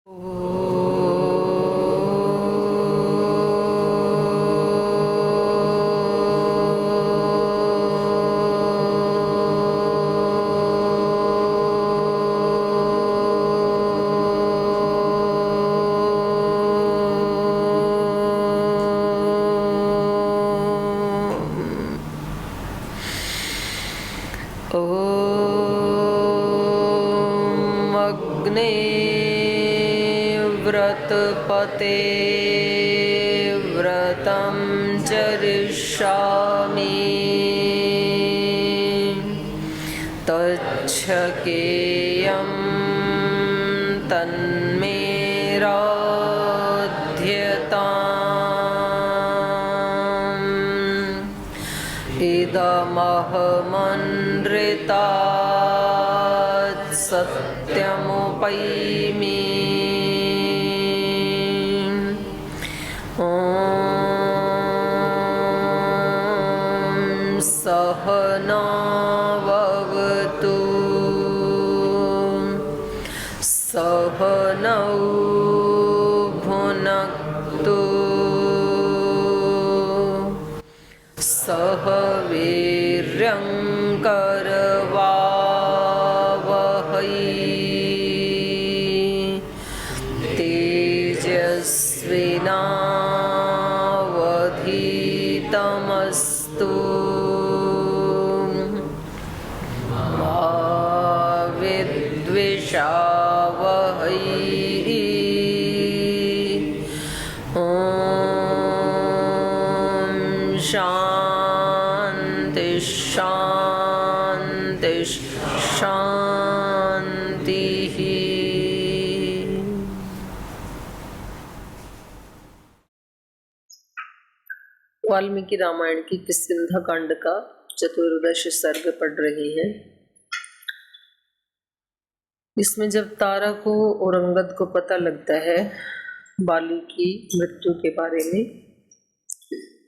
अग्ने व्रतपते व्रतं चरिष्यामि तच्छकेयं तन्मे राध्यताम् इदमहमनृतात् सत्यमुपैमि ॐ सहनाववतु सहनौ भुनक्तु सह वीर्यङ्करवावहै तेजस्विनावधीतमस्तु मा विद्विषावहै शांति शांति शांति। वाल्मीकि रामायण की किष्किंधा कांड का चतुर्दश सर्ग पढ़ रहे हैं। इसमें जब तारा को और अंगद को पता लगता है बाली की मृत्यु के बारे में,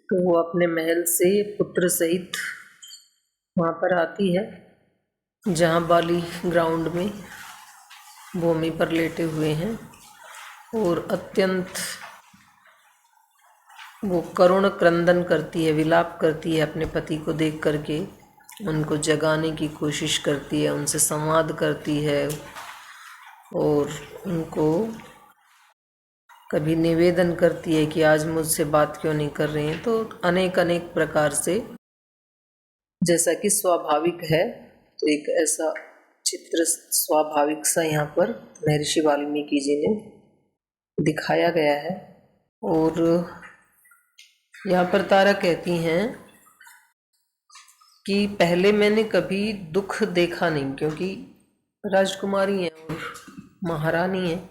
तो वो अपने महल से पुत्र सहित वहाँ पर आती है जहाँ बाली ग्राउंड में भूमि पर लेटे हुए हैं, और अत्यंत वो करुण क्रंदन करती है, विलाप करती है अपने पति को देख करके, उनको जगाने की कोशिश करती है, उनसे संवाद करती है और उनको कभी निवेदन करती है कि आज मुझसे बात क्यों नहीं कर रहे हैं। तो अनेक अनेक प्रकार से, जैसा कि स्वाभाविक है, तो एक ऐसा चित्र स्वाभाविक सा यहाँ पर महर्षि वाल्मीकि जी ने दिखाया गया है। और यहाँ पर तारा कहती हैं कि पहले मैंने कभी दुख देखा नहीं, क्योंकि राजकुमारी हैं और महारानी हैं।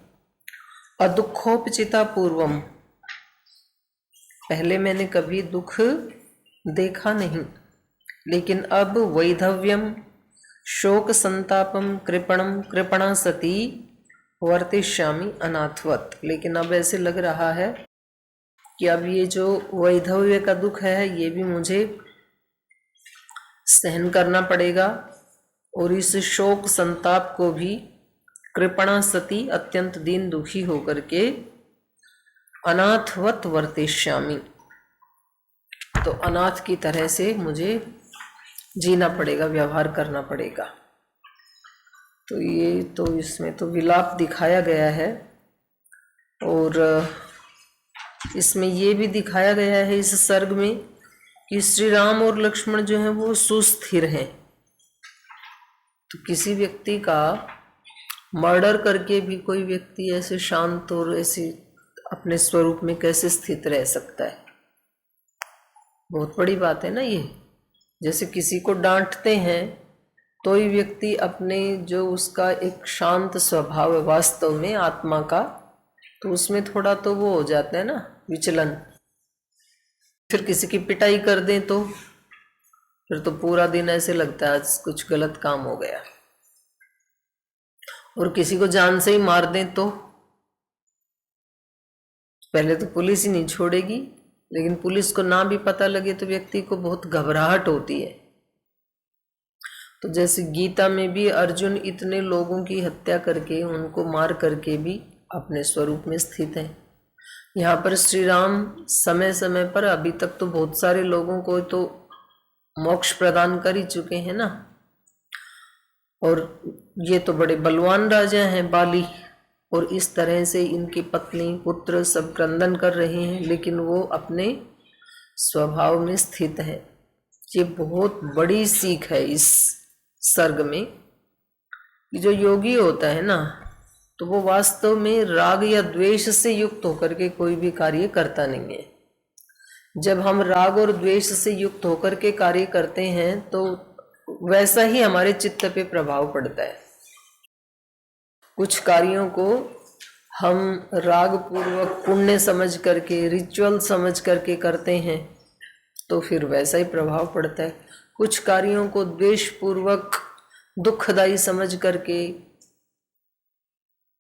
अदुखोपचिता पूर्वम, पहले मैंने कभी दुख देखा नहीं, लेकिन अब वैधव्यम शोक संतापम कृपणम कृपणा सती वर्तिष्यामि अनाथवत। लेकिन अब ऐसे लग रहा है कि अब ये जो वैधव्य का दुख है ये भी मुझे सहन करना पड़ेगा, और इस शोक संताप को भी कृपणा सती अत्यंत दीन दुखी होकर के अनाथवत वर्तिष्यामि, तो अनाथ की तरह से मुझे जीना पड़ेगा, व्यवहार करना पड़ेगा। तो ये तो इसमें तो विलाप दिखाया गया है, और इसमें ये भी दिखाया गया है इस सर्ग में कि श्री राम और लक्ष्मण जो हैं वो सुस्थिर हैं। तो किसी व्यक्ति का मर्डर करके भी कोई व्यक्ति ऐसे शांत और ऐसे अपने स्वरूप में कैसे स्थित रह सकता है? बहुत बड़ी बात है ना ये। जैसे किसी को डांटते हैं तो ही व्यक्ति अपने जो उसका एक शांत स्वभाव है वास्तव में आत्मा का, तो उसमें थोड़ा तो वो हो जाता है ना विचलन। फिर किसी की पिटाई कर दें तो फिर तो पूरा दिन ऐसे लगता है आज कुछ गलत काम हो गया। और किसी को जान से ही मार दें तो पहले तो पुलिस ही नहीं छोड़ेगी, लेकिन पुलिस को ना भी पता लगे तो व्यक्ति को बहुत घबराहट होती है। तो जैसे गीता में भी अर्जुन इतने लोगों की हत्या करके, उनको मार करके भी अपने स्वरूप में स्थित हैं। यहाँ पर श्री राम समय समय पर, अभी तक तो बहुत सारे लोगों को तो मोक्ष प्रदान कर ही चुके हैं ना, और ये तो बड़े बलवान राजा हैं बाली, और इस तरह से इनकी पत्नी पुत्र सब क्रंदन कर रहे हैं, लेकिन वो अपने स्वभाव में स्थित है। ये बहुत बड़ी सीख है इस सर्ग में कि जो योगी होता है ना, तो वो वास्तव में राग या द्वेष से युक्त होकर के कोई भी कार्य करता नहीं है। जब हम राग और द्वेष से युक्त होकर के कार्य करते हैं तो वैसा ही हमारे चित्त पे प्रभाव पड़ता है। कुछ कार्यों को हम राग पूर्वक पुण्य समझ करके, रिचुअल समझ करके करते हैं तो फिर वैसा ही प्रभाव पड़ता है। कुछ कार्यों को द्वेष पूर्वक दुखदायी समझ करके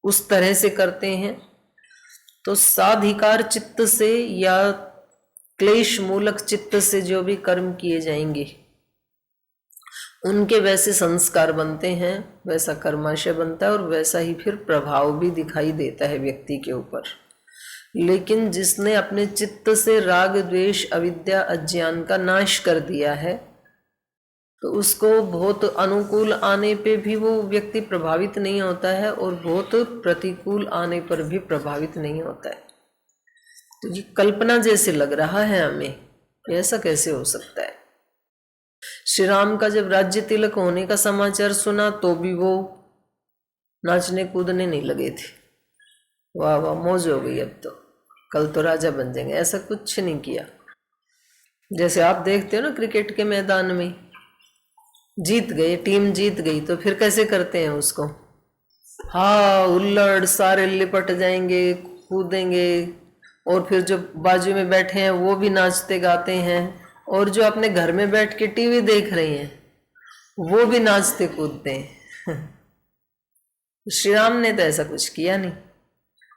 उस तरह से करते हैं तो साधिकार चित्त से या क्लेश मूलक चित्त से जो भी कर्म किए जाएंगे उनके वैसे संस्कार बनते हैं, वैसा कर्माशय बनता है और वैसा ही फिर प्रभाव भी दिखाई देता है व्यक्ति के ऊपर। लेकिन जिसने अपने चित्त से राग द्वेष अविद्या अज्ञान का नाश कर दिया है तो उसको बहुत अनुकूल आने पे भी वो व्यक्ति प्रभावित नहीं होता है और बहुत प्रतिकूल आने पर भी प्रभावित नहीं होता है। तो ये कल्पना जैसे लग रहा है हमें, ऐसा कैसे हो सकता है। श्री राम का जब राज्य तिलक होने का समाचार सुना तो भी वो नाचने कूदने नहीं लगे थे, वाह वाह मौज हो गई, अब तो कल तो राजा बन जाएंगे, ऐसा कुछ नहीं किया। जैसे आप देखते हो ना क्रिकेट के मैदान में, जीत गए, टीम जीत गई तो फिर कैसे करते हैं उसको, हाँ हुल्लड़, सारे लिपट जाएंगे, कूदेंगे, और फिर जो बाजू में बैठे हैं वो भी नाचते गाते हैं, और जो अपने घर में बैठ के टीवी देख रहे हैं वो भी नाचते कूदते हैं। श्री राम ने तो ऐसा कुछ किया नहीं।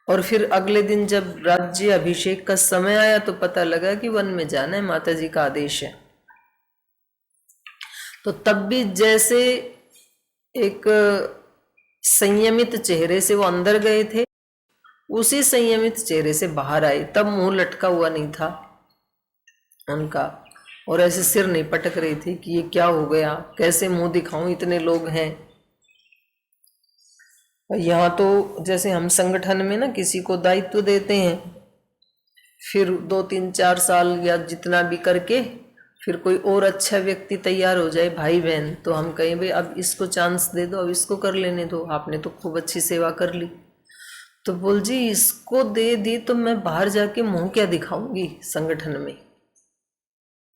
और फिर अगले दिन जब राज्य अभिषेक का समय आया तो पता लगा कि वन में जाना है, माता जी का आदेश है। तो तब भी जैसे एक संयमित चेहरे से वो अंदर गए थे, उसी संयमित चेहरे से बाहर आए। तब मुंह लटका हुआ नहीं था उनका, और ऐसे सिर नहीं पटक रही थी कि ये क्या हो गया, कैसे मुंह दिखाऊं, इतने लोग हैं। यहाँ तो जैसे हम संगठन में ना किसी को दायित्व देते हैं, फिर 2-3-4 साल या जितना भी करके फिर कोई और अच्छा व्यक्ति तैयार हो जाए, भाई बहन, तो हम कहें भाई अब इसको चांस दे दो, अब इसको कर लेने दो, आपने तो खूब अच्छी सेवा कर ली। तो बोल जी इसको दे दी तो मैं बाहर जाके मुंह क्या दिखाऊंगी संगठन में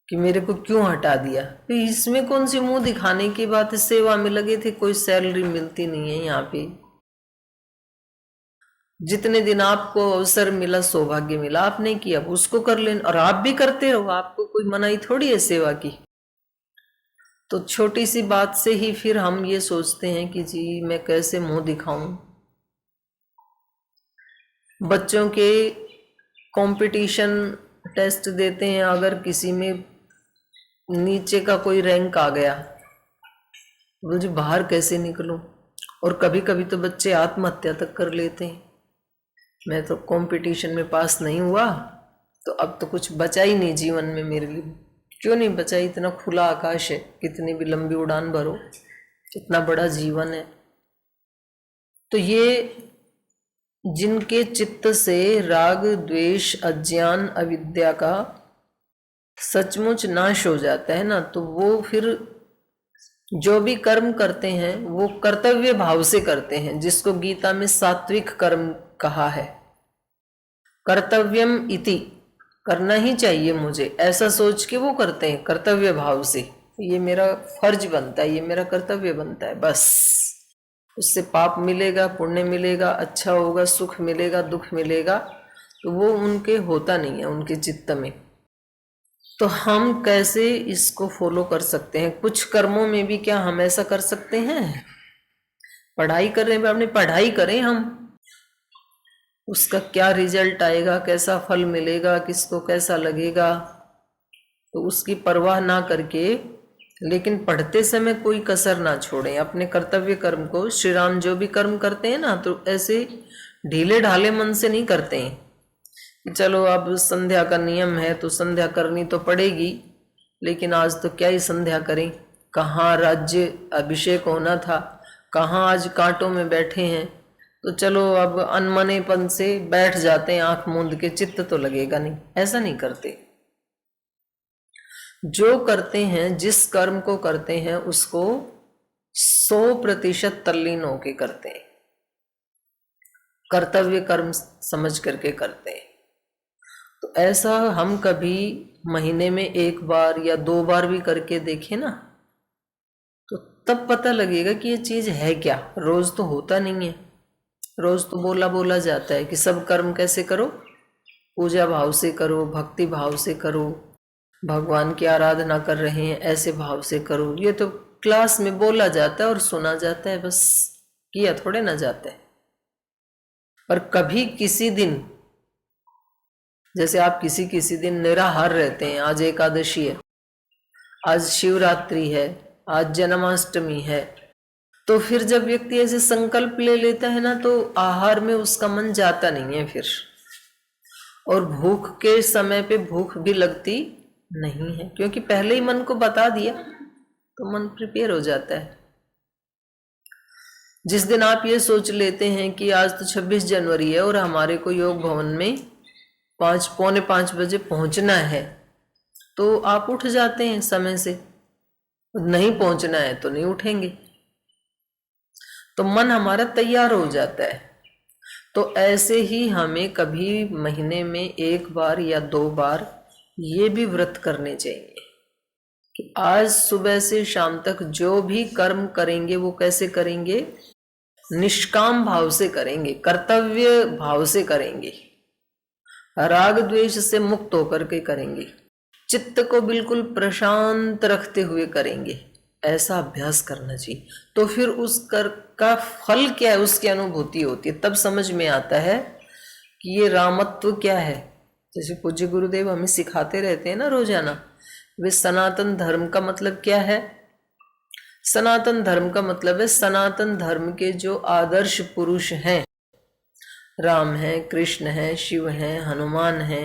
कि मेरे को क्यों हटा दिया। तो इसमें कौन सी मुंह दिखाने की बात है, सेवा में लगे थे, कोई सैलरी मिलती नहीं है यहाँ पे। जितने दिन आपको अवसर मिला, सौभाग्य मिला, आपने किया, अब उसको कर लेना, और आप भी करते रहो, आपको कोई मनाही थोड़ी है सेवा की। तो छोटी सी बात से ही फिर हम ये सोचते हैं कि जी मैं कैसे मुंह दिखाऊं। बच्चों के कंपटीशन टेस्ट देते हैं, अगर किसी में नीचे का कोई रैंक आ गया, मुझे बाहर कैसे निकलूं। और कभी कभी तो बच्चे आत्महत्या तक कर लेते हैं, मैं तो कंपटीशन में पास नहीं हुआ तो अब तो कुछ बचा ही नहीं जीवन में मेरे लिए। क्यों नहीं बचा, इतना खुला आकाश है, कितनी भी लंबी उड़ान भरो, इतना बड़ा जीवन है। तो ये जिनके चित्त से राग द्वेष अज्ञान अविद्या का सचमुच नाश हो जाता है ना, तो वो फिर जो भी कर्म करते हैं वो कर्तव्य भाव से करते हैं, जिसको गीता में सात्विक कर्म कहा है। कर्तव्यम इति, करना ही चाहिए मुझे, ऐसा सोच के वो करते हैं कर्तव्य भाव से, ये मेरा फर्ज बनता है, ये मेरा कर्तव्य बनता है, बस। उससे पाप मिलेगा, पुण्य मिलेगा, अच्छा होगा, सुख मिलेगा, दुख मिलेगा, तो वो उनके होता नहीं है उनके चित्त में। तो हम कैसे इसको फॉलो कर सकते हैं? कुछ कर्मों में भी क्या हम ऐसा कर सकते हैं? पढ़ाई कर रहे हैं, अपनी पढ़ाई करें हम, उसका क्या रिजल्ट आएगा, कैसा फल मिलेगा, किसको कैसा लगेगा, तो उसकी परवाह ना करके, लेकिन पढ़ते समय कोई कसर ना छोड़ें अपने कर्तव्य कर्म को। श्री राम जो भी कर्म करते हैं ना, तो ऐसे ढीले ढाले मन से नहीं करते हैं कि चलो अब संध्या का नियम है तो संध्या करनी तो पड़ेगी, लेकिन आज तो क्या ही संध्या करें, कहाँ राज्य अभिषेक होना था, कहाँ आज कांटों में बैठे हैं, तो चलो अब अनमनेपन से बैठ जाते हैं आंख मूंद के, चित्त तो लगेगा नहीं। ऐसा नहीं करते। जो करते हैं, जिस कर्म को करते हैं उसको 100% तल्लीन होके करते हैं, कर्तव्य कर्म समझ करके करते हैं। तो ऐसा हम कभी महीने में 1 बार या 2 बार भी करके देखें ना, तो तब पता लगेगा कि ये चीज है क्या। रोज तो होता नहीं है, रोज तो बोला बोला जाता है कि सब कर्म कैसे करो, पूजा भाव से करो, भक्ति भाव से करो, भगवान की आराधना कर रहे हैं ऐसे भाव से करो। ये तो क्लास में बोला जाता है और सुना जाता है, बस किया थोड़े ना जाता है। पर कभी किसी दिन, जैसे आप किसी दिन निराहार रहते हैं, आज एकादशी है, आज शिवरात्रि है, आज जन्माष्टमी है, तो फिर जब व्यक्ति ऐसे संकल्प ले लेता है ना, तो आहार में उसका मन जाता नहीं है फिर, और भूख के समय पे भूख भी लगती नहीं है, क्योंकि पहले ही मन को बता दिया तो मन प्रिपेयर हो जाता है। जिस दिन आप ये सोच लेते हैं कि आज तो 26 जनवरी है और हमारे को योग भवन में 5:45 बजे पहुंचना है, तो आप उठ जाते हैं समय से। नहीं पहुंचना है तो नहीं उठेंगे, तो मन हमारा तैयार हो जाता है। तो ऐसे ही हमें कभी महीने में 1 बार या 2 बार ये भी व्रत करने चाहिए कि आज सुबह से शाम तक जो भी कर्म करेंगे वो कैसे करेंगे, निष्काम भाव से करेंगे, कर्तव्य भाव से करेंगे, राग द्वेष से मुक्त होकर के करेंगे, चित्त को बिल्कुल प्रशांत रखते हुए करेंगे। ऐसा अभ्यास करना चाहिए। तो फिर उस कर का फल क्या है, उसकी अनुभूति होती है, तब समझ में आता है कि ये रामत्व क्या है। जैसे पूज्य गुरुदेव हमें सिखाते रहते हैं ना रोजाना, वे सनातन धर्म का मतलब क्या है। सनातन धर्म का मतलब है सनातन धर्म के जो आदर्श पुरुष हैं, राम है, कृष्ण है, शिव है, हनुमान है,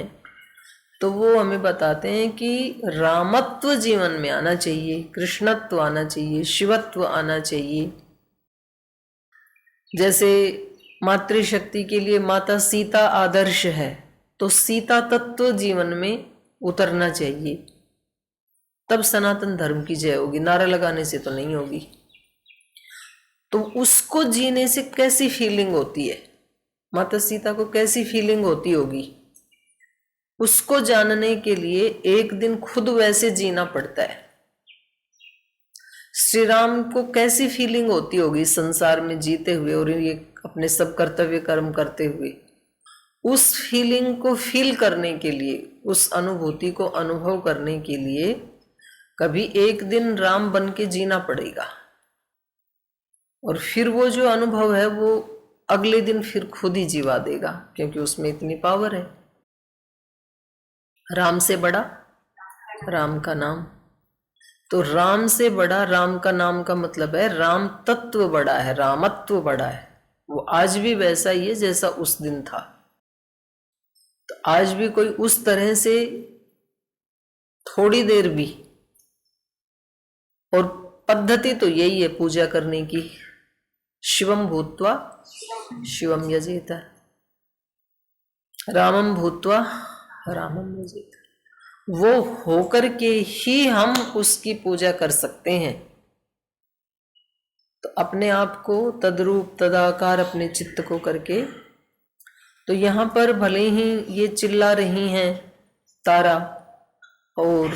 तो वो हमें बताते हैं कि रामत्व जीवन में आना चाहिए, कृष्णत्व आना चाहिए, शिवत्व आना चाहिए। जैसे मातृशक्ति के लिए माता सीता आदर्श है, तो सीता तत्व जीवन में उतरना चाहिए, तब सनातन धर्म की जय होगी। नारा लगाने से तो नहीं होगी। तो उसको जीने से कैसी फीलिंग होती है, माता सीता को कैसी फीलिंग होती होगी, उसको जानने के लिए एक दिन खुद वैसे जीना पड़ता है। श्री राम को कैसी फीलिंग होती होगी संसार में जीते हुए और ये अपने सब कर्तव्य कर्म करते हुए, उस फीलिंग को फील करने के लिए, उस अनुभूति को अनुभव करने के लिए कभी एक दिन राम बन के जीना पड़ेगा, और फिर वो जो अनुभव है वो अगले दिन फिर खुद ही जीवा देगा, क्योंकि उसमें इतनी पावर है। राम से बड़ा राम का नाम, तो राम से बड़ा राम का नाम का मतलब है राम तत्व बड़ा है, रामत्व बड़ा है। वो आज भी वैसा ही है जैसा उस दिन था। तो आज भी कोई उस तरह से थोड़ी देर भी, और पद्धति तो यही है पूजा करने की, शिवम भूत्वा शिवम यजेत, रामम भूत्वा रामम यजेत। वो होकर के ही हम उसकी पूजा कर सकते हैं। तो अपने आप को तद्रूप तदाकार अपने चित्त को करके, तो यहाँ पर भले ही ये चिल्ला रही हैं तारा, और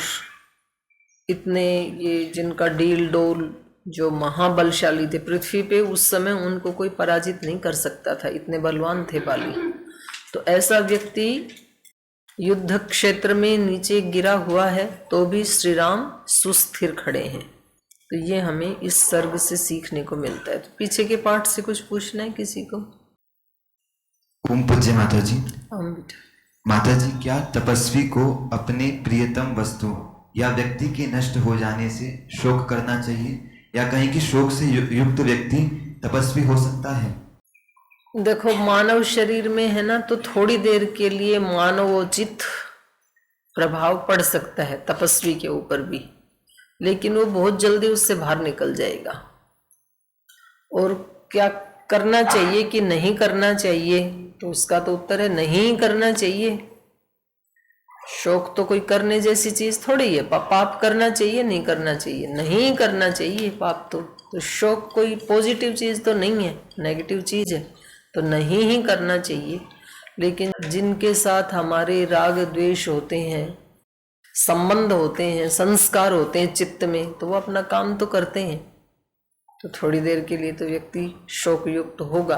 इतने ये जिनका डील डोल जो महाबलशाली थे पृथ्वी पे, उस समय उनको कोई पराजित नहीं कर सकता था, इतने बलवान थे बाली। तो ऐसा व्यक्ति युद्ध क्षेत्र में नीचे गिरा हुआ है तो भी श्री राम सुस्थिर खड़े हैं। तो ये हमें इस सर्ग से सीखने को मिलता है। तो पीछे के पाठ से कुछ पूछना है किसी को? ओम पूज्य माता जी। बेटा। माता जी, क्या तपस्वी को अपने प्रियतम वस्तु या व्यक्ति के नष्ट हो जाने से शोक करना चाहिए, या कहीं कि शोक से युक्त व्यक्ति तपस्वी हो सकता है? देखो, मानव शरीर में है ना, तो थोड़ी देर के लिए मानवोचित प्रभाव पड़ सकता है तपस्वी के ऊपर भी, लेकिन वो बहुत जल्दी उससे बाहर निकल जाएगा। और क्या करना चाहिए कि नहीं करना चाहिए, तो उसका तो उत्तर है नहीं करना चाहिए। शोक तो कोई करने जैसी चीज थोड़ी है। पाप करना चाहिए, नहीं करना चाहिए, नहीं करना चाहिए पाप तो शोक कोई पॉजिटिव चीज तो नहीं है, नेगेटिव चीज है, तो नहीं ही करना चाहिए। लेकिन जिनके साथ हमारे राग द्वेष होते हैं, संबंध होते हैं, संस्कार होते हैं चित्त में, तो वो अपना काम तो करते हैं। तो थोड़ी देर के लिए तो व्यक्ति शोक युक्त होगा,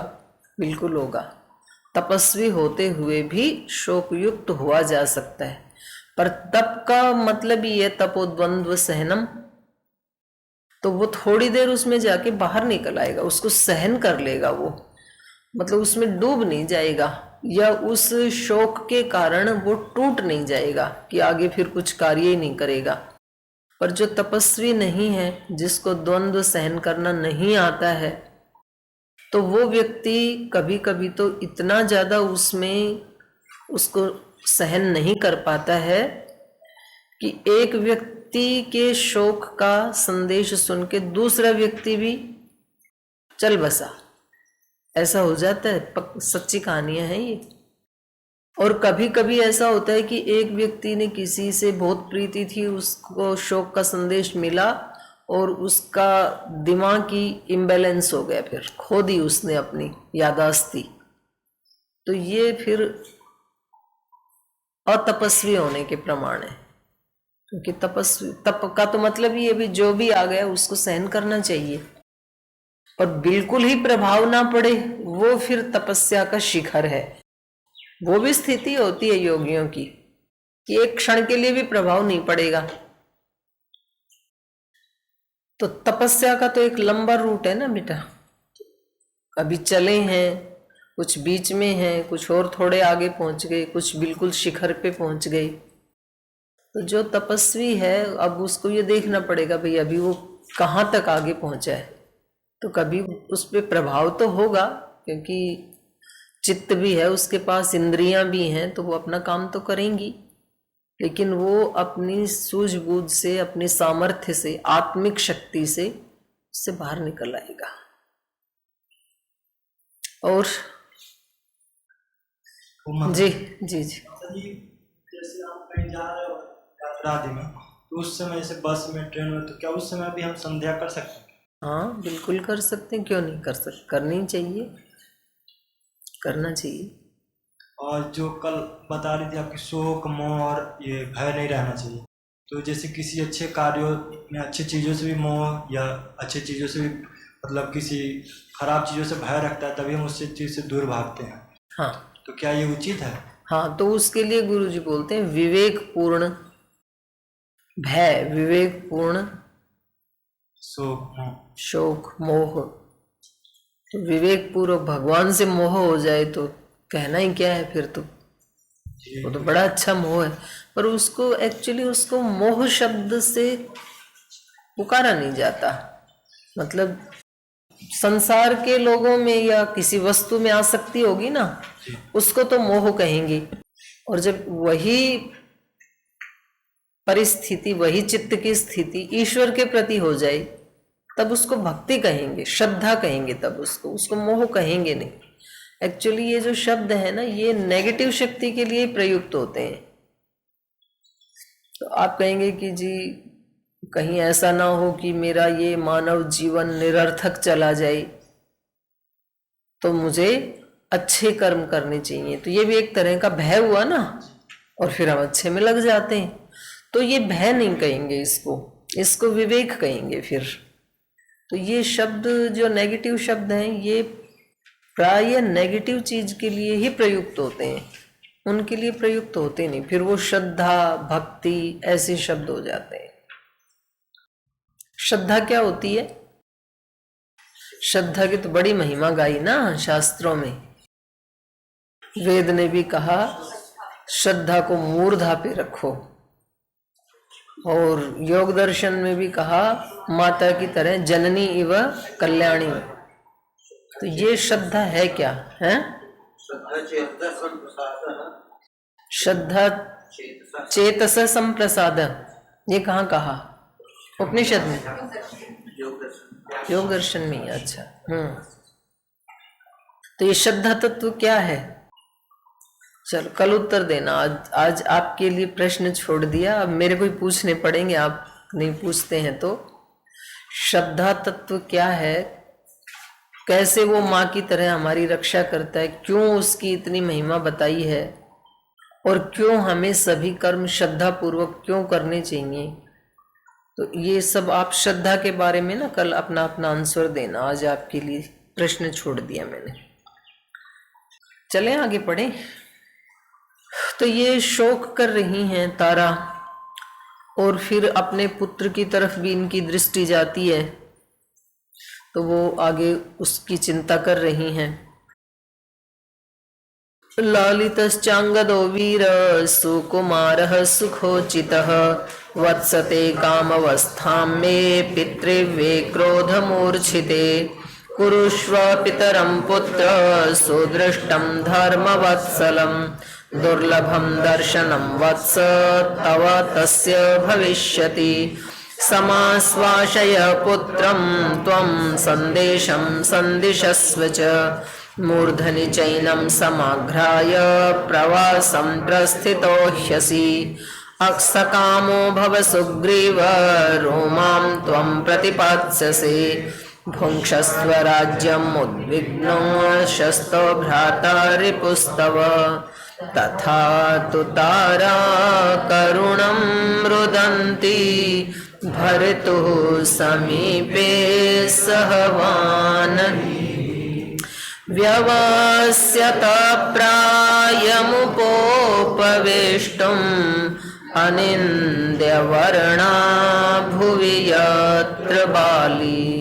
बिल्कुल होगा। तपस्वी होते हुए भी शोक युक्त हुआ जा सकता है, पर तप का मतलब ही है तपोद्वंद्व सहनम। तो वो थोड़ी देर उसमें जाके बाहर निकल आएगा, उसको सहन कर लेगा वो, मतलब उसमें डूब नहीं जाएगा, या उस शोक के कारण वो टूट नहीं जाएगा कि आगे फिर कुछ कार्य ही नहीं करेगा। पर जो तपस्वी नहीं है, जिसको द्वंद्व सहन करना नहीं आता है, तो वो व्यक्ति कभी कभी तो इतना ज्यादा उसमें उसको सहन नहीं कर पाता है कि एक व्यक्ति के शोक का संदेश सुन के दूसरा व्यक्ति भी चल बसा। ऐसा हो जाता है, सच्ची कहानियां हैं ये। और कभी कभी ऐसा होता है कि एक व्यक्ति ने किसी से बहुत प्रीति थी, उसको शोक का संदेश मिला और उसका दिमाग की इम्बैलेंस हो गया, फिर खो दी उसने अपनी यादाश्त। तो ये फिर अतपस्वी होने के प्रमाण है, क्योंकि तपस्वी, तप का तो मतलब ये भी जो भी आ गया उसको सहन करना चाहिए, और बिल्कुल ही प्रभाव ना पड़े वो फिर तपस्या का शिखर है। वो भी स्थिति होती है योगियों की कि एक क्षण के लिए भी प्रभाव नहीं पड़ेगा। तो तपस्या का तो एक लंबा रूट है ना बेटा, अभी चले हैं, कुछ बीच में हैं, कुछ और थोड़े आगे पहुंच गए, कुछ बिल्कुल शिखर पे पहुंच गए। तो जो तपस्वी है, अब उसको ये देखना पड़ेगा भाई अभी वो कहाँ तक आगे पहुंचा है। तो कभी उस पर प्रभाव तो होगा, क्योंकि चित्त भी है उसके पास, इंद्रियां भी हैं, तो वो अपना काम तो करेंगी, लेकिन वो अपनी सूझबूझ से, अपनी सामर्थ्य से, आत्मिक शक्ति से उससे बाहर निकल आएगा। और जी जी जी, जैसे आप कहीं जा रहे हो यात्रा आदि में, तो उस समय जैसे बस में, ट्रेन में, तो क्या उस समय भी हम संध्या कर सकते हैं? हाँ बिल्कुल कर सकते हैं, क्यों नहीं कर सकते, करनी चाहिए, करना चाहिए। और जो कल बता रही थी आपकी शोक, मोह और ये भय नहीं रहना चाहिए, तो जैसे किसी अच्छे कार्यों में अच्छी चीज़ों से भी मोह, या अच्छी चीज़ों से भी मतलब किसी खराब चीज़ों से भय रखता है, तभी हम उससे चीज़ से दूर भागते हैं। हाँ, तो क्या ये उचित है? हाँ, तो उसके लिए गुरुजी बोलते हैं विवेकपूर्ण भय, विवेकपूर्ण शोक, मोह। तो विवेक पूर्वक भगवान से मोह हो जाए तो कहना ही क्या है फिर, तो वो तो बड़ा अच्छा मोह है। पर उसको एक्चुअली उसको मोह शब्द से पुकारा नहीं जाता, मतलब संसार के लोगों में या किसी वस्तु में आसक्ति होगी ना, उसको तो मोह कहेंगे। और जब वही परिस्थिति, वही चित्त की स्थिति ईश्वर के प्रति हो जाए, तब उसको भक्ति कहेंगे, श्रद्धा कहेंगे, तब उसको मोह कहेंगे नहीं। एक्चुअली ये जो शब्द है ना, ये नेगेटिव शक्ति के लिए प्रयुक्त होते हैं। तो आप कहेंगे कि जी कहीं ऐसा ना हो कि मेरा ये मानव जीवन निरर्थक चला जाए, तो मुझे अच्छे कर्म करने चाहिए। तो ये भी एक तरह का भय हुआ ना, और फिर हम अच्छे में लग जाते हैं। तो ये भय नहीं कहेंगे, इसको विवेक कहेंगे फिर। तो ये शब्द जो नेगेटिव शब्द हैं, ये प्राय नेगेटिव चीज के लिए ही प्रयुक्त होते हैं, उनके लिए प्रयुक्त होते नहीं। फिर वो श्रद्धा, भक्ति ऐसे शब्द हो जाते हैं। श्रद्धा क्या होती है? श्रद्धा की तो बड़ी महिमा गाई ना शास्त्रों में। वेद ने भी कहा श्रद्धा को मूर्धा पे रखो, और योग दर्शन में भी कहा माता की तरह जननी इव कल्याणी। तो ये श्रद्धा है क्या है? श्रद्धा चेतस संप्रसाद, ये कहाँ कहा? उपनिषद में, योग दर्शन में। अच्छा, तो ये श्रद्धा तत्व क्या है? चलो कल उत्तर देना, आज आपके लिए प्रश्न छोड़ दिया, अब मेरे को ही पूछने पड़ेंगे, आप नहीं पूछते हैं तो। श्रद्धा तत्व क्या है, कैसे वो माँ की तरह हमारी रक्षा करता है, क्यों उसकी इतनी महिमा बताई है, और क्यों हमें सभी कर्म श्रद्धा पूर्वक क्यों करने चाहिए। तो ये सब आप श्रद्धा के बारे में ना कल अपना अपना आंसर देना, आज आपके लिए प्रश्न छोड़ दिया मैंने। चलें आगे पढ़ें। तो ये शोक कर रही हैं तारा, और फिर अपने पुत्र की तरफ भी इनकी दृष्टि जाती है, तो वो आगे उसकी चिंता कर रही हैं। लालितश्चांगदो वीर सुकुमारः सुखोचितः वत्सते कामवस्थां मे पितृव्ये क्रोधमूर्छिते कुरुष्व पितरं पुत्र सुदृष्टं धर्मवत्सलं दुर्लभं दर्शनं वत्स तव तस्य भविष्यति समाश्वासय पुत्रं त्वं संदेशं संदिशस्व च मूर्धनि चैनं समाघ्राय प्रवासं प्रस्थितो ह्यसि अक्षकामो भव सुग्रीव रोमां त्वं प्रतिपात्स्यसे भुङ्क्षस्व राज्यम् उद्विग्नो शस्तो भ्राता रिपुस्तव तथा तु तारा करुणं रुदन्ति भर्तुः समीपे सहवान् व्यवस्यत प्रायमुपोपवेष्टुम् अनिन्द्यवर्णा भुवि यत्र बाली।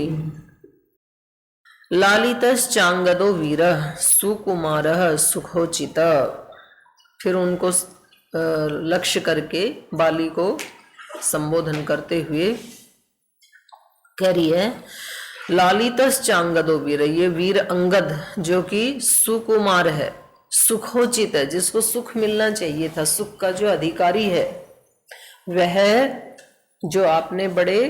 लालितश्चांगदो वीरः सुकुमारः सुखोचितः। फिर उनको लक्ष्य करके बाली को संबोधन करते हुए कह रही है, लालितश्चांगदो वीर, ये वीर अंगद जो कि सुकुमार है, सुखोचित है, जिसको सुख मिलना चाहिए था, सुख का जो अधिकारी है, वह जो आपने बड़े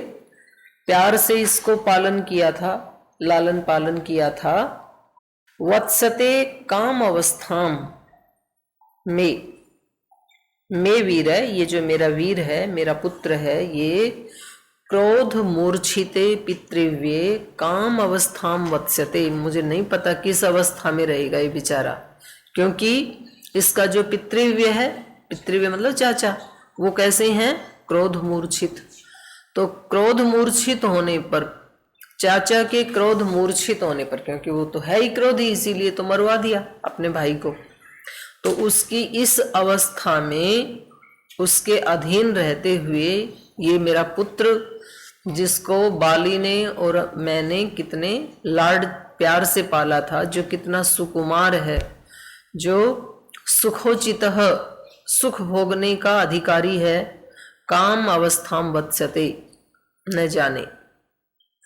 प्यार से इसको पालन किया था, लालन पालन किया था। वत्सते काम अवस्थाम में वीर है, ये जो मेरा वीर है, मेरा पुत्र है, ये क्रोध मूर्छिते पितृव्ये काम अवस्थाम वत्स्यते। मुझे नहीं पता किस अवस्था में रहेगा ये बेचारा, क्योंकि इसका जो पितृव्य है, पितृव्य मतलब चाचा, वो कैसे हैं? क्रोध मूर्छित। तो क्रोध मूर्छित होने पर, चाचा के क्रोध मूर्छित होने पर, क्योंकि वो तो है ही क्रोधी, इसीलिए तो मरवा दिया अपने भाई को, तो उसकी इस अवस्था में उसके अधीन रहते हुए ये मेरा पुत्र, जिसको बाली ने और मैंने कितने लाड प्यार से पाला था, जो कितना सुकुमार है, जो सुखोचितः सुख भोगने का अधिकारी है, काम अवस्थाम वत्स्यते, न जाने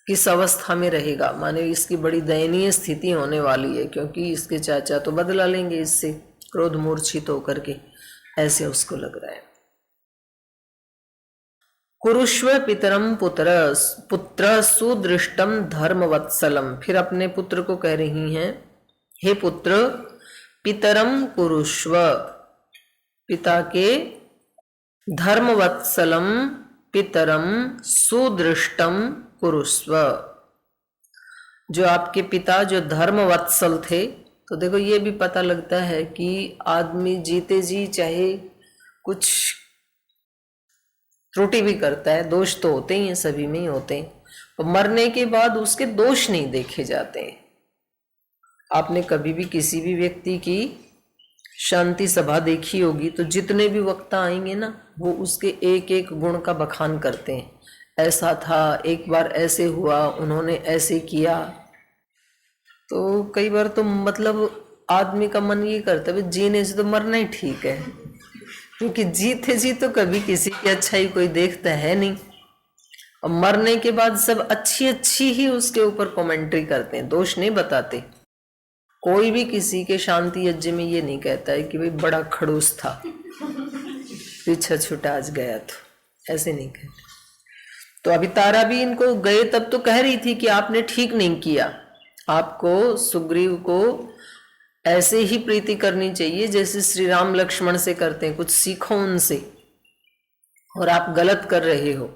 किस अवस्था में रहेगा। माने इसकी बड़ी दयनीय स्थिति होने वाली है, क्योंकि इसके चाचा तो बदला लेंगे इससे क्रोध मूर्छित होकर के, ऐसे उसको लग रहा है। कुरुष्व पितरम पुत्र सुदृष्टम धर्मवत्सलम। फिर अपने पुत्र को कह रही हैं, हे पुत्र, पितरम कुरुष्व, पिता के धर्मवत्सलम पितरम सुदृष्टम कुरुष्व। जो आपके पिता जो धर्मवत्सल थे, तो देखो ये भी पता लगता है कि आदमी जीते जी चाहे कुछ त्रुटि भी करता है, दोष तो होते ही हैं, सभी में ही होते हैं, तो मरने के बाद उसके दोष नहीं देखे जाते हैं। आपने कभी भी किसी भी व्यक्ति की शांति सभा देखी होगी, तो जितने भी वक्ता आएंगे ना, वो उसके एक एक गुण का बखान करते हैं। ऐसा था, एक बार ऐसे हुआ, उन्होंने ऐसे किया। तो कई बार तो मतलब आदमी का मन ये करता है जीने से तो मरना ही ठीक है, क्योंकि जीते जी तो कभी किसी की अच्छाई कोई देखता है नहीं। और मरने के बाद सब अच्छी अच्छी ही उसके ऊपर कमेंट्री करते हैं, दोष नहीं बताते। कोई भी किसी के शांति यज्ञ में ये नहीं कहता है कि भाई बड़ा खड़ूस था, पीछा छुटा आज गया, तो ऐसे नहीं कहते। तो अभी तारा भी इनको गए तब तो कह रही थी कि आपने ठीक नहीं किया, आपको सुग्रीव को ऐसे ही प्रीति करनी चाहिए जैसे श्री राम लक्ष्मण से करते हैं, कुछ सीखो उनसे, और आप गलत कर रहे हो,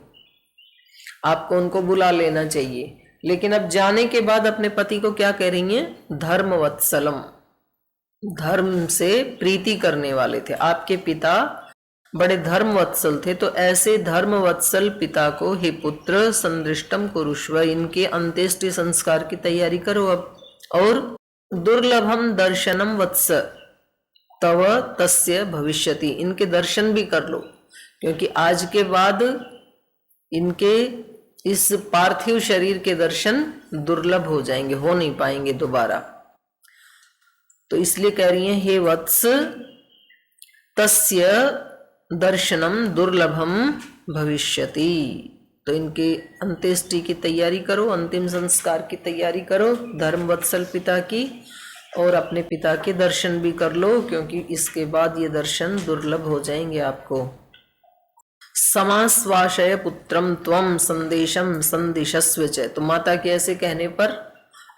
आपको उनको बुला लेना चाहिए। लेकिन अब जाने के बाद अपने पति को क्या कह रही हैं? धर्म वत्सलम, धर्म से प्रीति करने वाले थे आपके पिता, बड़े धर्म वत्सल थे। तो ऐसे धर्म वत्सल पिता को हे पुत्र संदृष्टम कुरुष्व, इनके अंत्येष्टि संस्कार की तैयारी करो अब। और दुर्लभम दर्शनम वत्स तव तस्य भविष्यति, इनके दर्शन भी कर लो, क्योंकि आज के बाद इनके इस पार्थिव शरीर के दर्शन दुर्लभ हो जाएंगे, हो नहीं पाएंगे दोबारा। तो इसलिए कह रही हैं हे वत्स तस्य दर्शनम दुर्लभम भविष्यति, तो इनके अंत्येष्टि की तैयारी करो, अंतिम संस्कार की तैयारी करो धर्म वत्सल पिता की, और अपने पिता के दर्शन भी कर लो, क्योंकि इसके बाद ये दर्शन दुर्लभ हो जाएंगे आपको। समाश्वासय पुत्रम त्वम संदेशम संदिशस्व च, तो माता के ऐसे कहने पर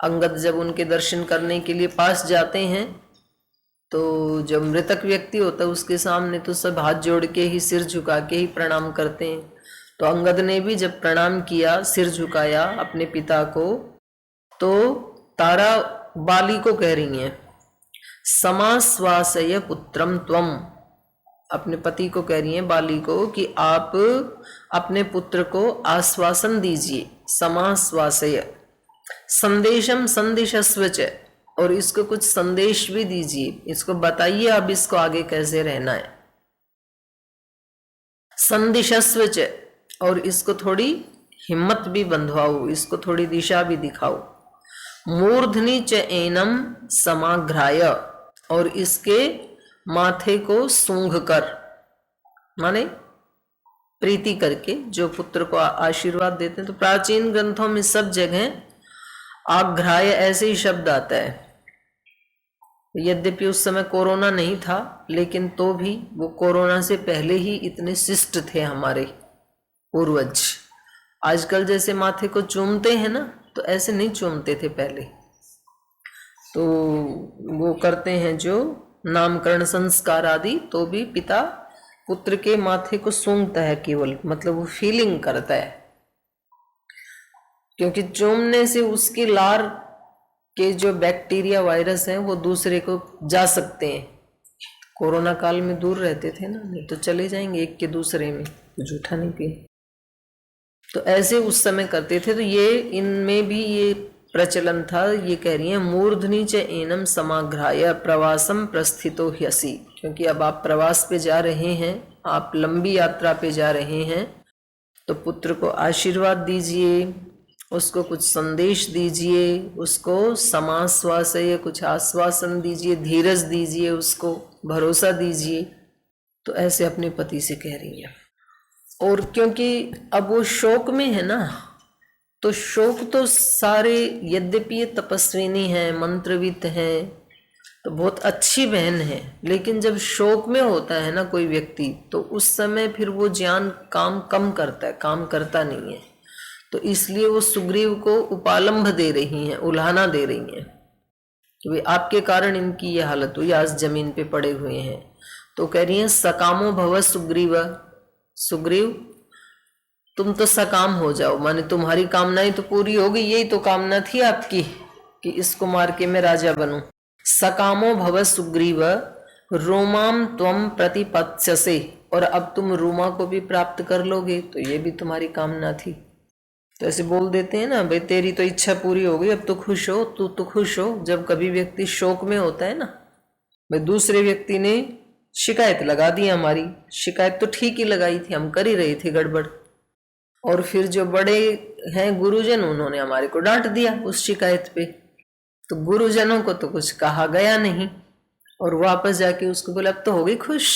अंगद जब उनके दर्शन करने के लिए पास जाते हैं, तो जब मृतक व्यक्ति होता है उसके सामने तो सब हाथ जोड़ के ही, सिर झुका के ही प्रणाम करते हैं। तो अंगद ने भी जब प्रणाम किया, सिर झुकाया अपने पिता को, तो तारा बाली को कह रही हैं समाश्वासय पुत्रम त्वम, अपने पति को कह रही हैं बाली को कि आप अपने पुत्र को आश्वासन दीजिए, समाश्वासय संदेशम संदिशस्व च, और इसको कुछ संदेश भी दीजिए, इसको बताइए अब इसको आगे कैसे रहना है। संदिशस्व च, और इसको थोड़ी हिम्मत भी बंधवाओ, इसको थोड़ी दिशा भी दिखाओ। मूर्धनि च एनम समाघ्राय, और इसके माथे को सूंघ कर, माने प्रीति करके जो पुत्र को आशीर्वाद देते हैं। तो प्राचीन ग्रंथों में सब जगह आघ्राय ऐसे ही शब्द आता है। यद्यपि उस समय कोरोना नहीं था, लेकिन तो भी वो कोरोना से पहले ही इतने शिष्ट थे हमारे पूर्वज। आजकल जैसे माथे को चूमते हैं ना, तो ऐसे नहीं चूमते थे पहले। तो वो करते हैं जो नामकरण संस्कार आदि, तो भी पिता पुत्र के माथे को सूंघता है केवल, मतलब वो फीलिंग करता है, क्योंकि चूमने से उसकी लार के जो बैक्टीरिया वायरस हैं वो दूसरे को जा सकते हैं। कोरोना काल में दूर रहते थे ना, नहीं तो चले जाएंगे एक के दूसरे में, जूठा नहीं पिए। तो ऐसे उस समय करते थे। तो ये इनमें भी ये प्रचलन था। ये कह रही है मूर्धनि च एनम समाघ्राय प्रवासम प्रस्थितो ह्यसि, क्योंकि अब आप प्रवास पे जा रहे हैं, आप लंबी यात्रा पे जा रहे हैं, तो पुत्र को आशीर्वाद दीजिए, उसको कुछ संदेश दीजिए, उसको समाश्वासय कुछ आश्वासन दीजिए, धीरज दीजिए, उसको भरोसा दीजिए। तो ऐसे अपने पति से कह रही है। और क्योंकि अब वो शोक में है ना, तो शोक तो सारे, यद्यपि ये तपस्विनी है, मंत्रवित है, तो बहुत अच्छी बहन है, लेकिन जब शोक में होता है ना कोई व्यक्ति, तो उस समय फिर वो ज्ञान काम कम करता है, काम करता नहीं है। तो इसलिए वो सुग्रीव को उपालंभ दे रही हैं, उल्हाना दे रही हैं कि भाई आपके कारण इनकी ये हालत हुई, आज जमीन पे पड़े हुए हैं। तो कह रही हैं सकामो भव सुग्रीव, सुग्रीव तुम तो सकाम हो जाओ, माने तुम्हारी कामनाएं तो पूरी हो गई। यही तो कामना थी आपकी कि इसको मार के मैं राजा बनूं। सकामो भव सुग्रीव रोमाम त्वम प्रतिपत्स्यसे, और अब तुम रूमा को भी प्राप्त कर लोगे, तो ये भी तुम्हारी कामना थी। तो ऐसे बोल देते हैं ना, भाई तेरी तो इच्छा पूरी हो गई, अब तो खुश हो, तू तो खुश हो। जब कभी व्यक्ति शोक में होता है ना, भाई दूसरे व्यक्ति ने शिकायत लगा दी, हमारी शिकायत तो ठीक ही लगाई थी, हम कर ही रहे थे गड़बड़, और फिर जो बड़े हैं गुरुजन, उन्होंने हमारे को डांट दिया उस शिकायत पे। तो गुरुजनों को तो कुछ कहा गया नहीं, और वापस जाके उसको बोला अब तो हो गई खुश।